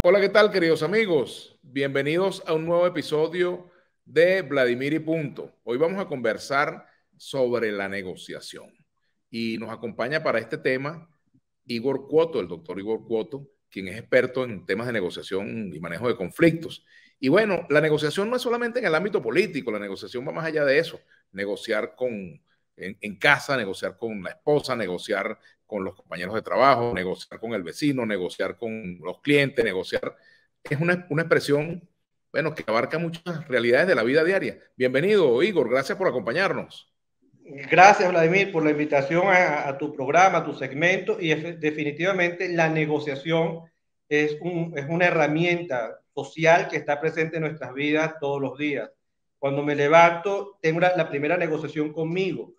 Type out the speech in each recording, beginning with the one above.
Hola, ¿qué tal, queridos amigos? Bienvenidos a un nuevo episodio de Vladimir y Punto. Hoy vamos a conversar sobre la negociación y nos acompaña para este tema Igor Cuoto, el doctor Igor Cuoto, quien es experto en temas de negociación y manejo de conflictos. Y bueno, la negociación no es solamente en el ámbito político, la negociación va más allá de eso. Negociar en casa, negociar con la esposa, negociar con los compañeros de trabajo, negociar con el vecino, negociar con los clientes, negociar. Es una expresión, bueno, que abarca muchas realidades de la vida diaria. Bienvenido, Igor, gracias por acompañarnos. Gracias, Vladimir, por la invitación a tu programa, a tu segmento. Y definitivamente la negociación es una herramienta social que está presente en nuestras vidas todos los días. Cuando me levanto, tengo la primera negociación conmigo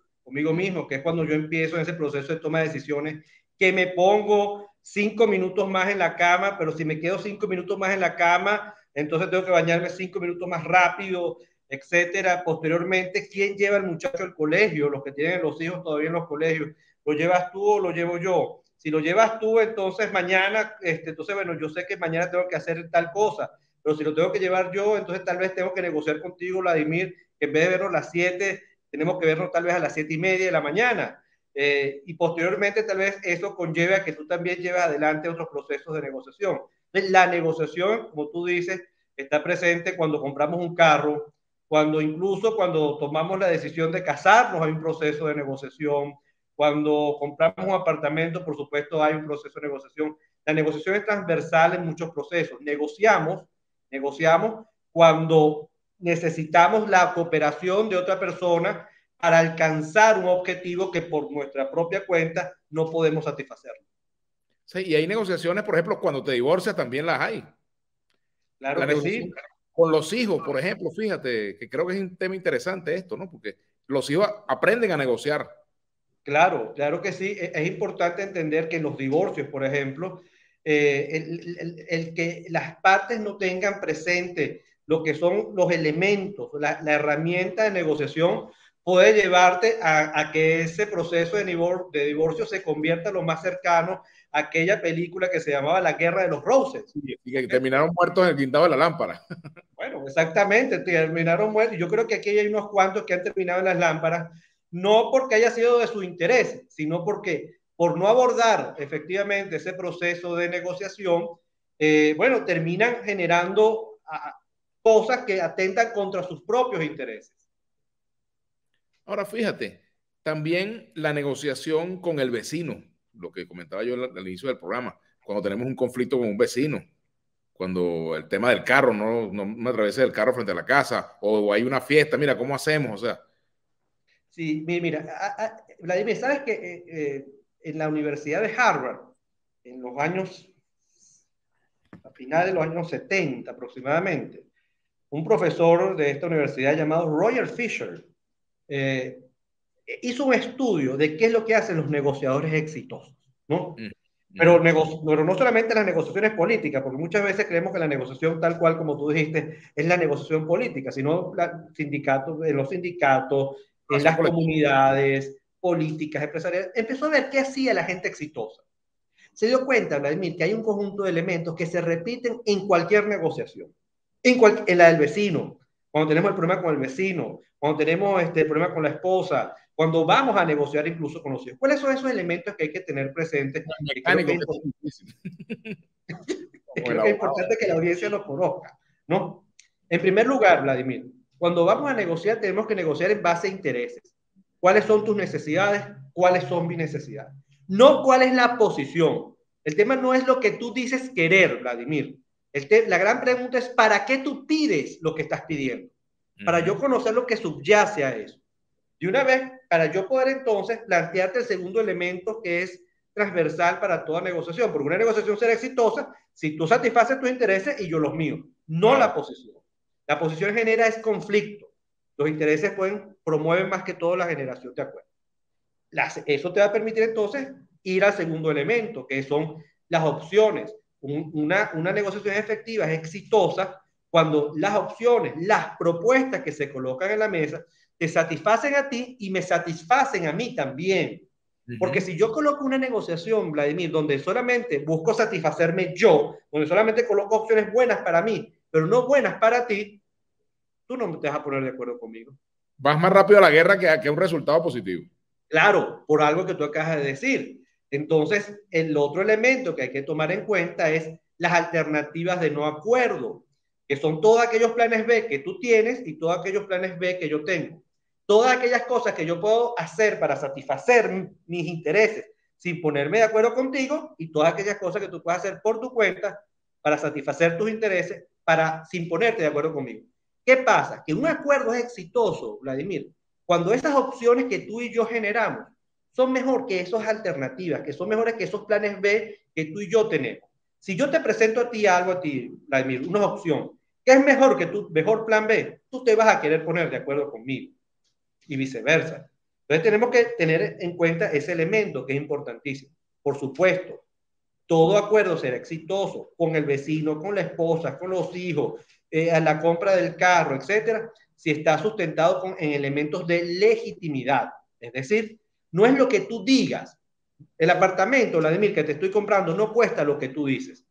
mismo, que es cuando yo empiezo en ese proceso de toma de decisiones, que me pongo 5 minutos más en la cama, pero si me quedo 5 minutos más en la cama, entonces tengo que bañarme 5 minutos más rápido, etcétera. Posteriormente, ¿quién lleva al muchacho al colegio? Los que tienen los hijos todavía en los colegios. ¿Lo llevas tú o lo llevo yo? Si lo llevas tú, entonces mañana, entonces, bueno, yo sé que mañana tengo que hacer tal cosa, pero si lo tengo que llevar yo, entonces tal vez tengo que negociar contigo, Vladimir, que en vez de vernos a las 7, tenemos que vernos tal vez a las 7:30 de la mañana. Y posteriormente tal vez eso conlleve a que tú también lleves adelante otros procesos de negociación. La negociación, como tú dices, está presente cuando compramos un carro, cuando tomamos la decisión de casarnos hay un proceso de negociación, cuando compramos un apartamento, por supuesto, hay un proceso de negociación. La negociación es transversal en muchos procesos. Negociamos cuando necesitamos la cooperación de otra persona para alcanzar un objetivo que por nuestra propia cuenta no podemos satisfacerlo. Sí, y hay negociaciones, por ejemplo, cuando te divorcias también las hay. Claro La que sí. negociación con los hijos, por ejemplo, fíjate que creo que es un tema interesante esto, ¿no? Porque los hijos aprenden a negociar. Claro que sí. Es importante entender que en los divorcios, por ejemplo, el que las partes no tengan presente lo que son los elementos, la herramienta de negociación, puede llevarte a que ese proceso de divorcio se convierta lo más cercano a aquella película que se llamaba La Guerra de los Roses. Y que terminaron muertos en el guindado de la lámpara. Bueno, exactamente, terminaron muertos. Yo creo que aquí hay unos cuantos que han terminado en las lámparas, no porque haya sido de su interés, sino porque por no abordar efectivamente ese proceso de negociación, bueno, terminan generando cosas que atentan contra sus propios intereses. Ahora, fíjate, también la negociación con el vecino, lo que comentaba yo al inicio del programa, cuando tenemos un conflicto con un vecino, cuando el tema del carro, no me atravesé el carro frente a la casa, o hay una fiesta, mira, ¿cómo hacemos? O sea, Sí, mira, Vladimir, ¿sabes que en la Universidad de Harvard, en los años, a finales de los años 70 aproximadamente, un profesor de esta universidad llamado Roger Fisher eh, hizo un estudio de qué es lo que hacen los negociadores exitosos, ¿no? Pero no solamente las negociaciones políticas, porque muchas veces creemos que la negociación tal cual como tú dijiste es la negociación política, sino en los sindicatos, en las comunidades políticas, empresariales. Empezó a ver qué hacía la gente exitosa. Se dio cuenta, Vladimir, que hay un conjunto de elementos que se repiten en cualquier negociación. En la del vecino, cuando tenemos el problema con el vecino, cuando tenemos el problema con la esposa, cuando vamos a negociar incluso con los hijos. ¿Cuáles son esos elementos que hay que tener presentes? Que creo que creo que es importante que la audiencia los conozca, ¿no? En primer lugar, Vladimir, cuando vamos a negociar, tenemos que negociar en base a intereses. ¿Cuáles son tus necesidades? ¿Cuáles son mis necesidades? No cuál es la posición. El tema no es lo que tú dices querer, Vladimir. La gran pregunta es, ¿para qué tú pides lo que estás pidiendo? Para yo conocer lo que subyace a eso. De una vez, para yo poder entonces plantearte el segundo elemento que es transversal para toda negociación, porque una negociación será exitosa si tú satisfaces tus intereses y yo los míos, no la posición. La posición genera es conflicto. Los intereses promueven más que todo la generación de acuerdos. Eso te va a permitir entonces ir al segundo elemento, que son las opciones. Una negociación efectiva es exitosa cuando las opciones, las propuestas que se colocan en la mesa, te satisfacen a ti y me satisfacen a mí también. Porque si yo coloco una negociación, Vladimir, donde solamente busco satisfacerme yo, donde solamente coloco opciones buenas para mí, pero no buenas para ti, tú no te vas a poner de acuerdo conmigo. Vas más rápido a la guerra que a un resultado positivo. Claro, por algo que tú acabas de decir. Entonces, el otro elemento que hay que tomar en cuenta es las alternativas de no acuerdo, que son todos aquellos planes B que tú tienes y todos aquellos planes B que yo tengo. Todas aquellas cosas que yo puedo hacer para satisfacer mis intereses sin ponerme de acuerdo contigo y todas aquellas cosas que tú puedes hacer por tu cuenta para satisfacer tus intereses sin ponerte de acuerdo conmigo. ¿Qué pasa? Que un acuerdo es exitoso, Vladimir, cuando esas opciones que tú y yo generamos son mejor que esas alternativas, que son mejores que esos planes B que tú y yo tenemos. Si yo te presento a ti algo, Vladimir, una opción, que es mejor que tu mejor plan B, tú te vas a querer poner de acuerdo conmigo y viceversa. Entonces tenemos que tener en cuenta ese elemento que es importantísimo. Por supuesto, todo acuerdo será exitoso con el vecino, con la esposa, con los hijos, a la compra del carro, etcétera, si está sustentado en elementos de legitimidad. Es decir, no es lo que tú digas. El apartamento, Vladimir, que te estoy comprando no cuesta lo que tú dices,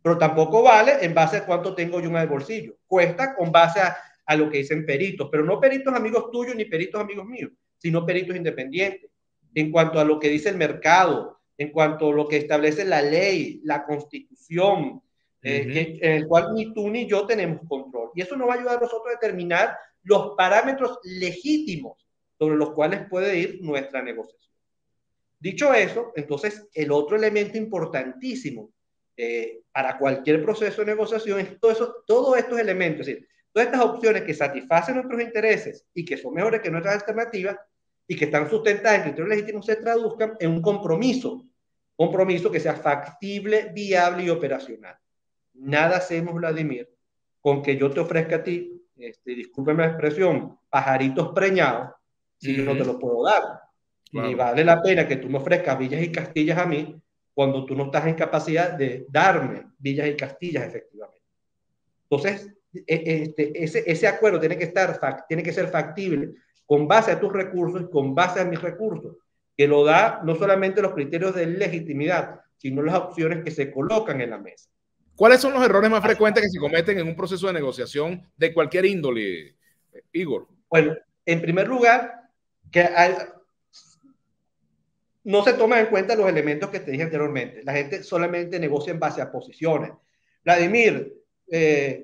pero tampoco vale en base a cuánto tengo yo en el bolsillo. Cuesta con base a lo que dicen peritos, pero no peritos amigos tuyos ni peritos amigos míos, sino peritos independientes. En cuanto a lo que dice el mercado, en cuanto a lo que establece la ley, la constitución, en el cual ni tú ni yo tenemos control. Y eso nos va a ayudar a nosotros a determinar los parámetros legítimos sobre los cuales puede ir nuestra negociación. Dicho eso, entonces el otro elemento importantísimo para cualquier proceso de negociación es todos estos elementos, es decir, todas estas opciones que satisfacen nuestros intereses y que son mejores que nuestras alternativas y que están sustentadas en criterios legítimos se traduzcan en un compromiso que sea factible, viable y operacional. Nada hacemos, Vladimir, con que yo te ofrezca a ti, discúlpeme la expresión, pajaritos preñados, si yo no te lo puedo dar. Claro. Ni vale la pena que tú me ofrezcas villas y castillas a mí cuando tú no estás en capacidad de darme villas y castillas efectivamente. Entonces, ese acuerdo tiene que ser factible con base a tus recursos y con base a mis recursos, que lo da no solamente los criterios de legitimidad, sino las opciones que se colocan en la mesa. ¿Cuáles son los errores más frecuentes que se cometen en un proceso de negociación de cualquier índole, Igor? Bueno, en primer lugar, no se toman en cuenta los elementos que te dije anteriormente. La gente solamente negocia en base a posiciones. Vladimir,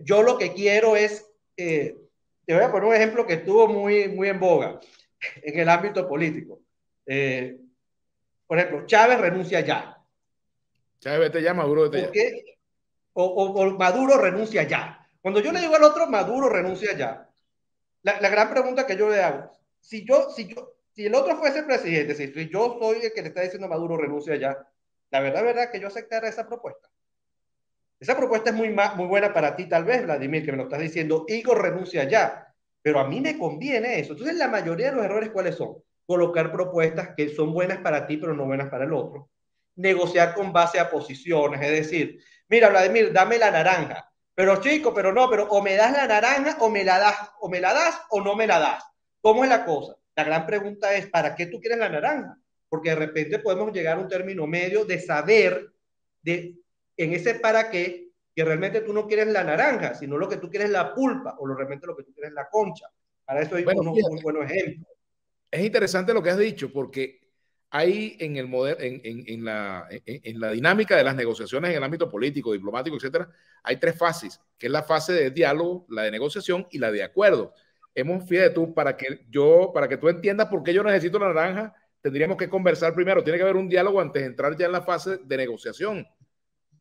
yo lo que quiero es, te voy a poner un ejemplo que estuvo muy en boga en el ámbito político. Por ejemplo, Chávez renuncia ya. Chávez vete ya, Maduro vete ya. O Maduro renuncia ya. Cuando yo le digo al otro, Maduro renuncia ya, la gran pregunta que yo le hago, si el otro fuese presidente, si yo soy el que le está diciendo a Maduro renuncia ya, la verdad que yo aceptara esa propuesta. Esa propuesta es muy buena para ti, tal vez, Vladimir, que me lo estás diciendo, Igor renuncia ya, pero a mí me conviene eso. Entonces, la mayoría de los errores, ¿cuáles son? Colocar propuestas que son buenas para ti, pero no buenas para el otro. Negociar con base a posiciones, es decir, mira, Vladimir, dame la naranja, pero chico, pero no, pero o me das la naranja o me la das, o no me la das. ¿Cómo es la cosa? La gran pregunta es, ¿para qué tú quieres la naranja? Porque de repente podemos llegar a un término medio de saber en ese para qué, que realmente tú no quieres la naranja, sino lo que tú quieres es la pulpa, o realmente lo que tú quieres es la concha. Para eso hay unos muy buenos ejemplos. Es interesante lo que has dicho, porque hay en el modelo, en la dinámica de las negociaciones en el ámbito político, diplomático, etcétera, hay tres fases, que es la fase de diálogo, la de negociación y la de acuerdo. Fíjate tú, para que tú entiendas por qué yo necesito la naranja, tendríamos que conversar primero, tiene que haber un diálogo antes de entrar ya en la fase de negociación.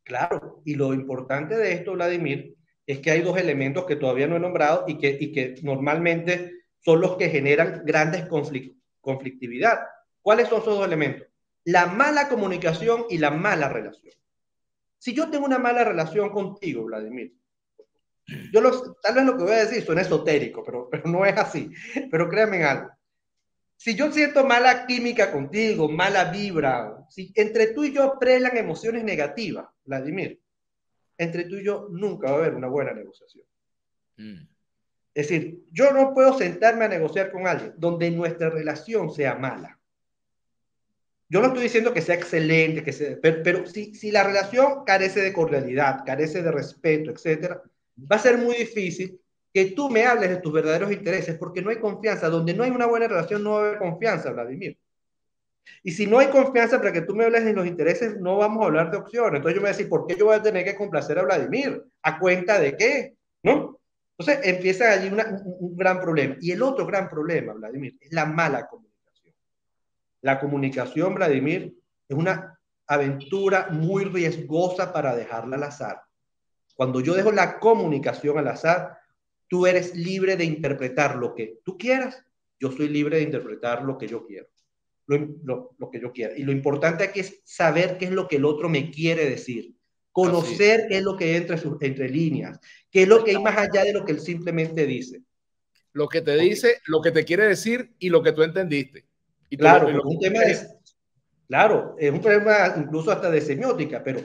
Claro, y lo importante de esto, Vladimir, es que hay dos elementos que todavía no he nombrado y que normalmente son los que generan grandes conflictividad. ¿Cuáles son esos dos elementos? La mala comunicación y la mala relación. Si yo tengo una mala relación contigo, Vladimir, tal vez lo que voy a decir suena esotérico, pero no es así. Pero créanme en algo. Si yo siento mala química contigo, mala vibra, si entre tú y yo prelan emociones negativas, Vladimir, entre tú y yo nunca va a haber una buena negociación. Es decir, yo no puedo sentarme a negociar con alguien donde nuestra relación sea mala. yo no estoy diciendo que sea excelente, pero si la relación carece de cordialidad, carece de respeto, etcétera, va a ser muy difícil que tú me hables de tus verdaderos intereses porque no hay confianza. Donde no hay una buena relación no va a haber confianza, Vladimir. Y si no hay confianza para que tú me hables de los intereses, no vamos a hablar de opciones. Entonces yo me voy a decir, ¿por qué yo voy a tener que complacer a Vladimir? ¿A cuenta de qué? ¿No? Entonces empieza allí un gran problema. Y el otro gran problema, Vladimir, es la mala comunicación. La comunicación, Vladimir, es una aventura muy riesgosa para dejarla al azar. Cuando yo dejo la comunicación al azar, tú eres libre de interpretar lo que tú quieras, yo soy libre de interpretar lo que yo quiero, lo que yo quiera. Y lo importante aquí es saber qué es lo que el otro me quiere decir, conocer qué es lo que hay entre líneas, qué es lo que hay más allá de lo que él simplemente dice. Lo que te dice, lo que te quiere decir y lo que tú entendiste. Y claro, claro, es un problema incluso hasta de semiótica, pero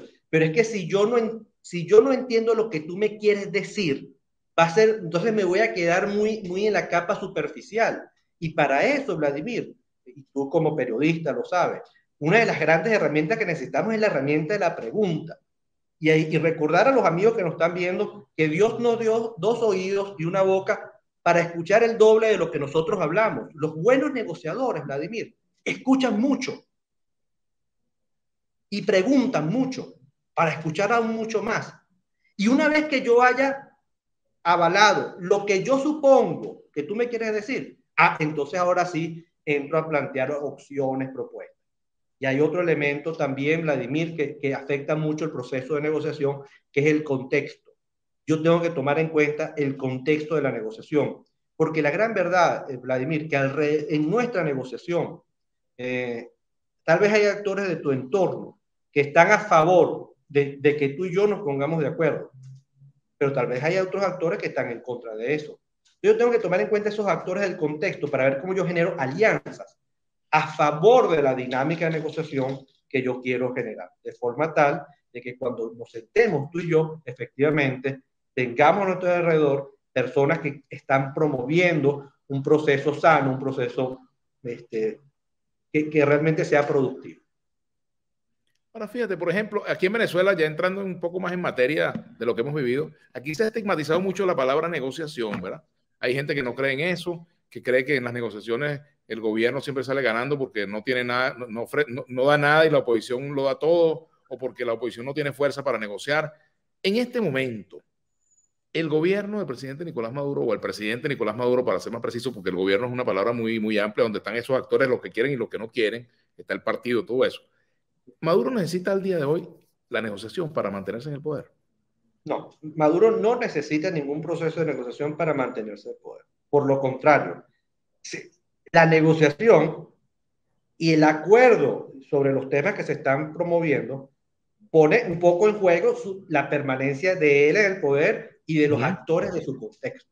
es que si yo no entiendo lo que tú me quieres decir, entonces me voy a quedar muy en la capa superficial. Y para eso, Vladimir, y tú como periodista lo sabes, una de las grandes herramientas que necesitamos es la herramienta de la pregunta. Y recordar a los amigos que nos están viendo que Dios nos dio 2 oídos y una boca para escuchar el doble de lo que nosotros hablamos. Los buenos negociadores, Vladimir, escuchan mucho y preguntan mucho para escuchar aún mucho más. Y una vez que yo haya avalado lo que yo supongo que tú me quieres decir, entonces ahora sí entro a plantear opciones, propuestas. Y hay otro elemento también, Vladimir, que afecta mucho el proceso de negociación, que es el contexto. Yo tengo que tomar en cuenta el contexto de la negociación, porque la gran verdad, Vladimir, que en nuestra negociación, tal vez hay actores de tu entorno que están a favor de que tú y yo nos pongamos de acuerdo, pero tal vez hay otros actores que están en contra de eso. Yo tengo que tomar en cuenta esos actores del contexto para ver cómo yo genero alianzas a favor de la dinámica de negociación que yo quiero generar, de forma tal de que cuando nos sentemos tú y yo, efectivamente, tengamos a nuestro alrededor personas que están promoviendo un proceso sano, un proceso que realmente sea productivo. Ahora fíjate, por ejemplo, aquí en Venezuela, ya entrando un poco más en materia de lo que hemos vivido, aquí se ha estigmatizado mucho la palabra negociación, ¿verdad? Hay gente que no cree en eso, que cree que en las negociaciones el gobierno siempre sale ganando porque no tiene nada, no da nada y la oposición lo da todo, o porque la oposición no tiene fuerza para negociar. En este momento, el gobierno del presidente Nicolás Maduro, o el presidente Nicolás Maduro, para ser más preciso, porque el gobierno es una palabra muy amplia, donde están esos actores, los que quieren y los que no quieren, está el partido, todo eso. Maduro necesita al día de hoy la negociación para mantenerse en el poder. No, Maduro no necesita ningún proceso de negociación para mantenerse en el poder. Por lo contrario, la negociación y el acuerdo sobre los temas que se están promoviendo pone un poco en juego la permanencia de él en el poder y de los actores de su contexto,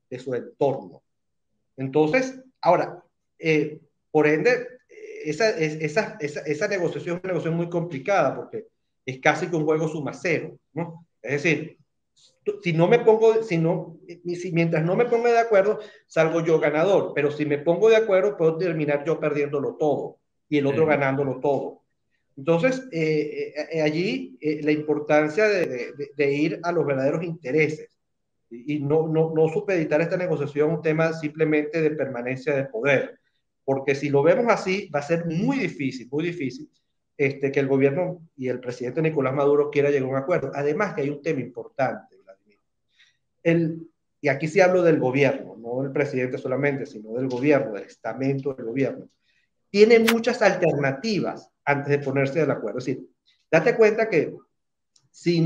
de su entorno. Entonces, ahora, por ende, esa negociación es una negociación muy complicada porque es casi que un juego suma cero, ¿no? Es decir, mientras no me ponga de acuerdo, salgo yo ganador, pero si me pongo de acuerdo, puedo terminar yo perdiéndolo todo y el otro ganándolo todo. Entonces, allí la importancia de ir a los verdaderos intereses y no supeditar esta negociación a un tema simplemente de permanencia de poder, porque si lo vemos así, va a ser muy difícil que el gobierno y el presidente Nicolás Maduro quiera llegar a un acuerdo. Además que hay un tema importante, Vladimir. Y aquí sí hablo del gobierno, no del presidente solamente, sino del gobierno, del estamento del gobierno. Tiene muchas alternativas antes de ponerse de acuerdo. Es decir, date cuenta que si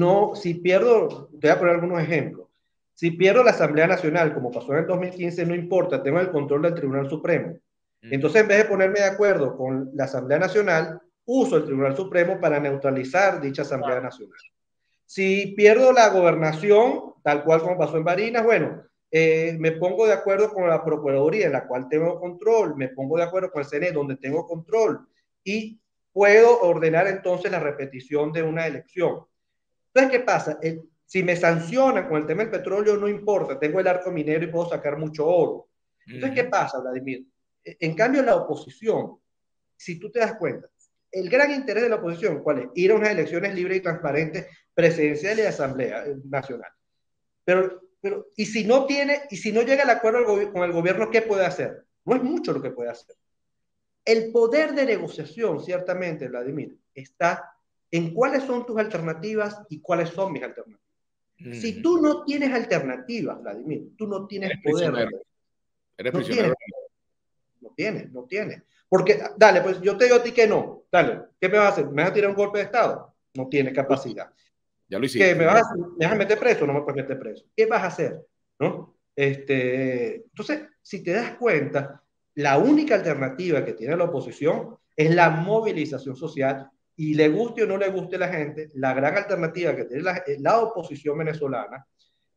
pierdo, te voy a poner algunos ejemplos. Si pierdo la Asamblea Nacional, como pasó en el 2015, no importa, tengo el control del Tribunal Supremo. Entonces, en vez de ponerme de acuerdo con la Asamblea Nacional, uso el Tribunal Supremo para neutralizar dicha Asamblea Nacional. Si pierdo la gobernación, tal cual como pasó en Barinas, bueno, me pongo de acuerdo con la Procuraduría, en la cual tengo control, me pongo de acuerdo con el CNE, donde tengo control, y puedo ordenar entonces la repetición de una elección. Entonces, ¿qué pasa? Si me sancionan con el tema del petróleo, no importa, tengo el arco minero y puedo sacar mucho oro. Entonces, ¿qué pasa, Vladimir? En cambio, la oposición, si tú te das cuenta, el gran interés de la oposición, ¿cuál es? Ir a unas elecciones libres y transparentes, presidenciales y de Asamblea Nacional. Y si no llega al acuerdo con el gobierno, ¿qué puede hacer? No es mucho lo que puede hacer. El poder de negociación, ciertamente, Vladimir, está en cuáles son tus alternativas y cuáles son mis alternativas. Si tú no tienes alternativas, Vladimir, tú no tienes poder. Eres prisionero. No tienes. Porque, dale, pues yo te digo a ti que no. Dale, ¿qué me vas a hacer? ¿Me vas a tirar un golpe de Estado? No tienes capacidad. Ya lo hiciste. ¿Qué, me vas a meter preso? No me puedes meter preso. ¿Qué vas a hacer? ¿No? Entonces, si te das cuenta, la única alternativa que tiene la oposición es la movilización social, y le guste o no le guste a la gente, la gran alternativa que tiene la oposición venezolana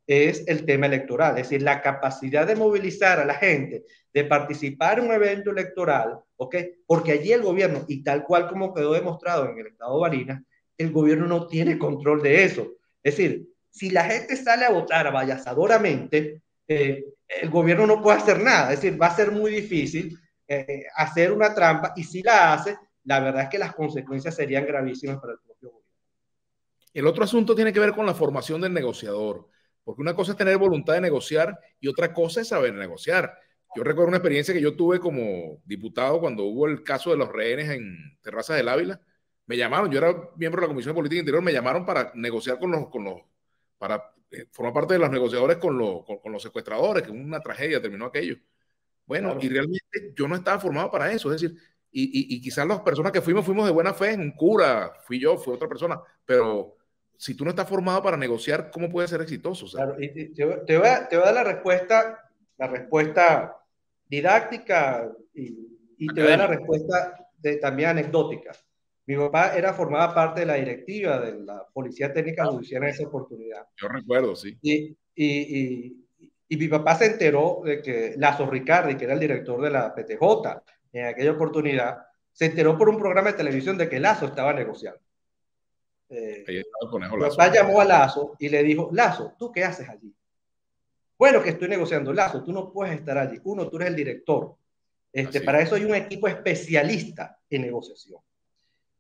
es el tema electoral, es decir, la capacidad de movilizar a la gente, de participar en un evento electoral, ¿ok? Porque allí el gobierno, y tal cual como quedó demostrado en el estado de Barinas, el gobierno no tiene control de eso. Es decir, si la gente sale a votar abayazadoramente, el gobierno no puede hacer nada. Es decir, va a ser muy difícil hacer una trampa, y si la hace, la verdad es que las consecuencias serían gravísimas para el propio gobierno. El otro asunto tiene que ver con la formación del negociador, porque una cosa es tener voluntad de negociar y otra cosa es saber negociar. Yo recuerdo una experiencia que yo tuve como diputado cuando hubo el caso de los rehenes en Terrazas del Ávila. Me llamaron, yo era miembro de la Comisión de Política Interior, me llamaron para negociar para formar parte de los negociadores con los secuestradores, que una tragedia terminó aquello. Bueno, claro. Y realmente yo no estaba formado para eso, es decir, y quizás las personas que fuimos de buena fe, un cura, fui yo, fue otra persona, pero si tú no estás formado para negociar, ¿cómo puedes ser exitoso? O sea, claro, y te voy a dar la respuesta didáctica y te voy a dar la respuesta también anecdótica. Mi papá formaba parte de la directiva de la Policía Técnica Judicial en esa oportunidad. Yo recuerdo, sí. Y mi papá se enteró de que Lazo Ricardi, que era el director de la PTJ en aquella oportunidad, se enteró por un programa de televisión de que Lazo estaba negociando. Mi papá llamó a Lazo y le dijo: Lazo, ¿tú qué haces allí? Bueno, que estoy negociando. Lazo, tú no puedes estar allí. Uno, tú eres el director. Para eso hay un equipo especialista en negociación.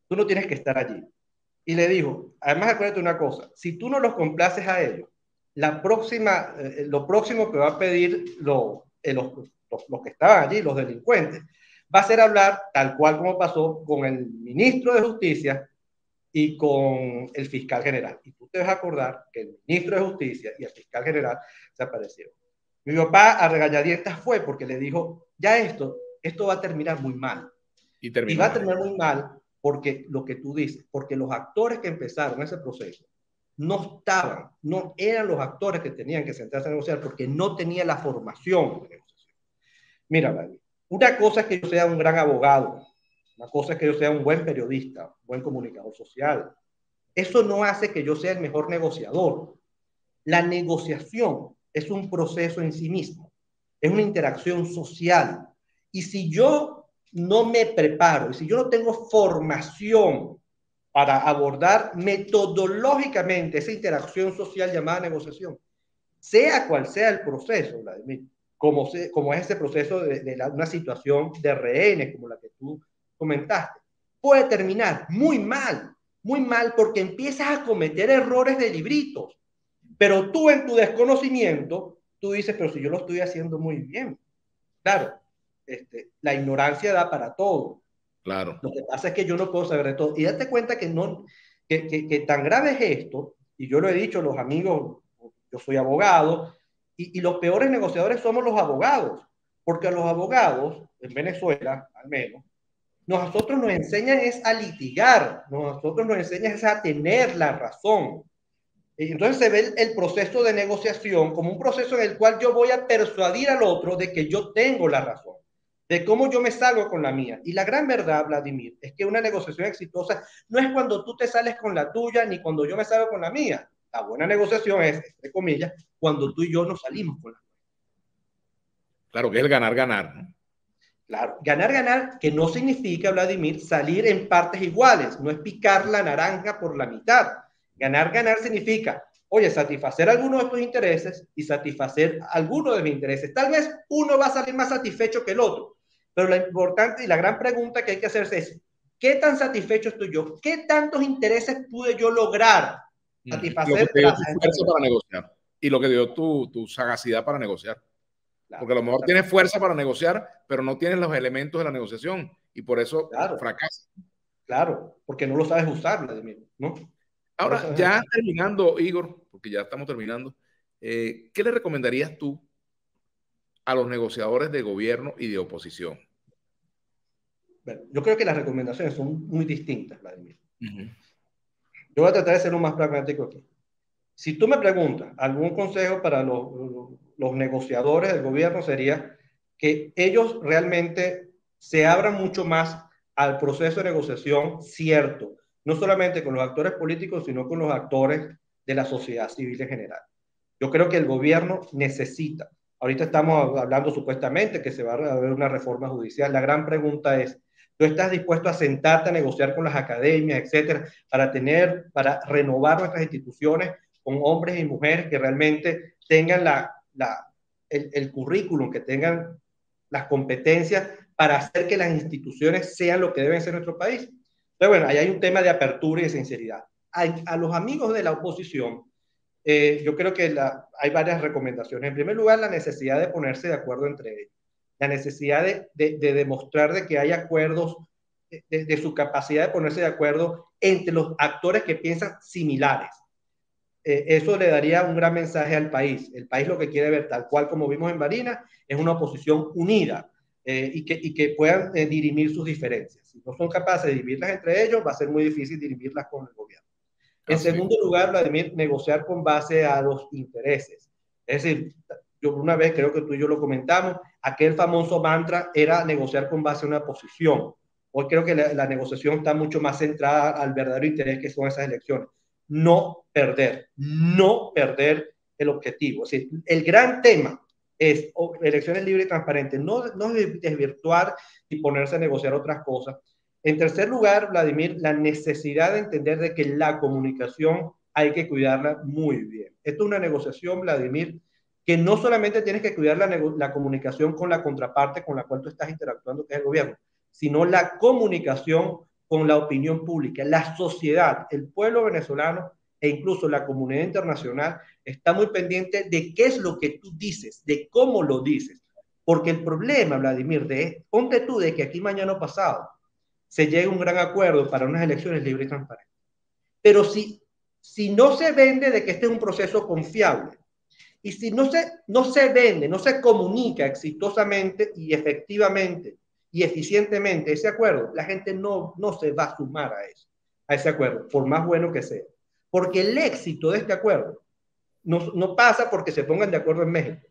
Tú no tienes que estar allí. Y le dijo, además acuérdate una cosa, si tú no los complaces a ellos, lo próximo que va a pedir los que estaban allí, los delincuentes, va a ser hablar, tal cual como pasó con el ministro de Justicia y con el fiscal general. Y tú te vas a acordar que el ministro de Justicia y el fiscal general se aparecieron. Mi papá a regañadientas fue porque le dijo, ya esto va a terminar muy mal. Y va a terminar muy mal porque lo que tú dices, porque los actores que empezaron ese proceso no eran los actores que tenían que sentarse a negociar porque no tenían la formación de negociación. Mira, una cosa es que yo sea un gran abogado, una cosa es que yo sea un buen periodista, un buen comunicador social. Eso no hace que yo sea el mejor negociador. La negociación es un proceso en sí mismo, es una interacción social. Y si yo no me preparo, y si yo no tengo formación para abordar metodológicamente esa interacción social llamada negociación, sea cual sea el proceso, Vladimir, como es ese proceso de una situación de rehenes, como la que tú comentaste, puede terminar muy mal porque empiezas a cometer errores de libritos, pero tú en tu desconocimiento, tú dices, pero si yo lo estoy haciendo muy bien. Claro, la ignorancia da para todo. Claro. Lo que pasa es que yo no puedo saber de todo. Y date cuenta que tan grave es esto, y yo lo he dicho a los amigos, yo soy abogado, y los peores negociadores somos los abogados, porque a los abogados, en Venezuela al menos, nosotros nos enseñan es a litigar, nosotros nos enseñan es a tener la razón. Entonces se ve el proceso de negociación como un proceso en el cual yo voy a persuadir al otro de que yo tengo la razón, de cómo yo me salgo con la mía. Y la gran verdad, Vladimir, es que una negociación exitosa no es cuando tú te sales con la tuya ni cuando yo me salgo con la mía. La buena negociación es, entre comillas, cuando tú y yo nos salimos con la tuya. Claro, que es el ganar-ganar, ¿no? Claro, ganar-ganar, que no significa, Vladimir, salir en partes iguales, no es picar la naranja por la mitad. Ganar-ganar significa, oye, satisfacer algunos de tus intereses y satisfacer algunos de mis intereses. Tal vez uno va a salir más satisfecho que el otro, pero lo importante y la gran pregunta que hay que hacerse es, ¿Qué tan satisfecho estoy yo? ¿Qué tantos intereses pude yo lograr Lo que satisfacer te dio tu gracias a esta fuerza para negociación? negociar y lo que dio tu sagacidad para negociar. Claro, Porque a lo mejor tienes fuerza para negociar, pero no tienes los elementos de la negociación y por eso claro, fracasas. claro, porque no lo sabes usar, Vladimir, ¿no? No lo Ahora, sabes ya usar. terminando, Igor, porque ya estamos terminando, ¿qué le recomendarías tú a los negociadores de gobierno y de oposición? Bueno, yo creo que las recomendaciones son muy distintas, Vladimir. Uh-huh. Yo voy a tratar de ser lo más pragmático aquí. Si tú me preguntas, algún consejo para los negociadores del gobierno sería que ellos realmente se abran mucho más al proceso de negociación, cierto, no solamente con los actores políticos, sino con los actores de la sociedad civil en general. Yo creo que el gobierno necesita, ahorita estamos hablando supuestamente que se va a haber una reforma judicial, la gran pregunta es, ¿tú estás dispuesto a sentarte a negociar con las academias, etcétera, para renovar nuestras instituciones con hombres y mujeres que realmente tengan el currículum, que tengan las competencias para hacer que las instituciones sean lo que deben ser en nuestro país? Entonces, bueno, ahí hay un tema de apertura y de sinceridad. A los amigos de la oposición, yo creo que hay varias recomendaciones. En primer lugar, la necesidad de ponerse de acuerdo entre ellos, la necesidad de demostrar de que hay acuerdos, de su capacidad de ponerse de acuerdo entre los actores que piensan similares. Eso le daría un gran mensaje al país. El país lo que quiere ver, tal cual como vimos en Barinas, es una oposición unida y que puedan dirimir sus diferencias. Si no son capaces de dirimirlas entre ellos, va a ser muy difícil dirimirlas con el gobierno. En Así. segundo lugar, Vladimir, negociar con base a los intereses. Es decir, yo una vez creo que tú y yo lo comentamos, aquel famoso mantra era negociar con base a una posición. Hoy creo que la negociación está mucho más centrada al verdadero interés que son esas elecciones. No perder, no perder el objetivo. Es decir, el gran tema es elecciones libres y transparentes, no desvirtuar y ponerse a negociar otras cosas. En tercer lugar, Vladimir, la necesidad de entender de que la comunicación hay que cuidarla muy bien. Esto es una negociación, Vladimir, que no solamente tienes que cuidar la comunicación con la contraparte con la cual tú estás interactuando, que es el gobierno, sino la comunicación con la opinión pública, la sociedad, el pueblo venezolano e incluso la comunidad internacional está muy pendiente de qué es lo que tú dices, de cómo lo dices. Porque el problema, Vladimir, ponte tú de que aquí mañana pasado se llegue a un gran acuerdo para unas elecciones libres y transparentes. Pero si no se vende de que este es un proceso confiable y si no se vende, no se comunica exitosamente y efectivamente y eficientemente ese acuerdo, la gente no se va a sumar a ese acuerdo, por más bueno que sea. Porque el éxito de este acuerdo no pasa porque se pongan de acuerdo en México,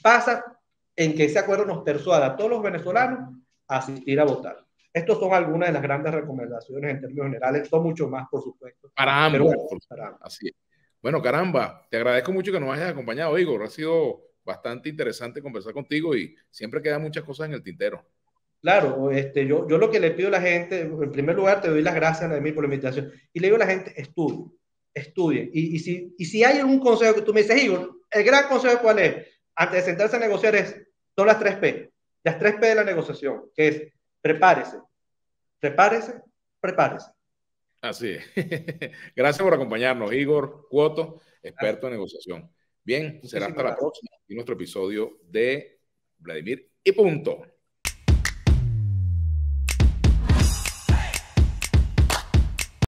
pasa en que ese acuerdo nos persuada a todos los venezolanos a asistir a votar. Estas son algunas de las grandes recomendaciones en términos generales, son mucho más, por supuesto. Para Pero ambos. bueno, para ambos. Así es. Bueno, caramba, te agradezco mucho que nos hayas acompañado, Igor. Ha sido bastante interesante conversar contigo y siempre quedan muchas cosas en el tintero. Claro, yo lo que le pido a la gente, en primer lugar, te doy las gracias a mí por la invitación. Y le digo a la gente, estudien. Y si hay algún consejo que tú me dices, Igor, el gran consejo cuál es, antes de sentarse a negociar son las 3P. Las 3P de la negociación, que es prepárese, prepárese, prepárese. Así es. Gracias por acompañarnos, Igor Cuoto, Gracias. experto en negociación. Bien, será hasta Muchísimas la gracias. próxima y nuestro episodio de Vladimir y punto.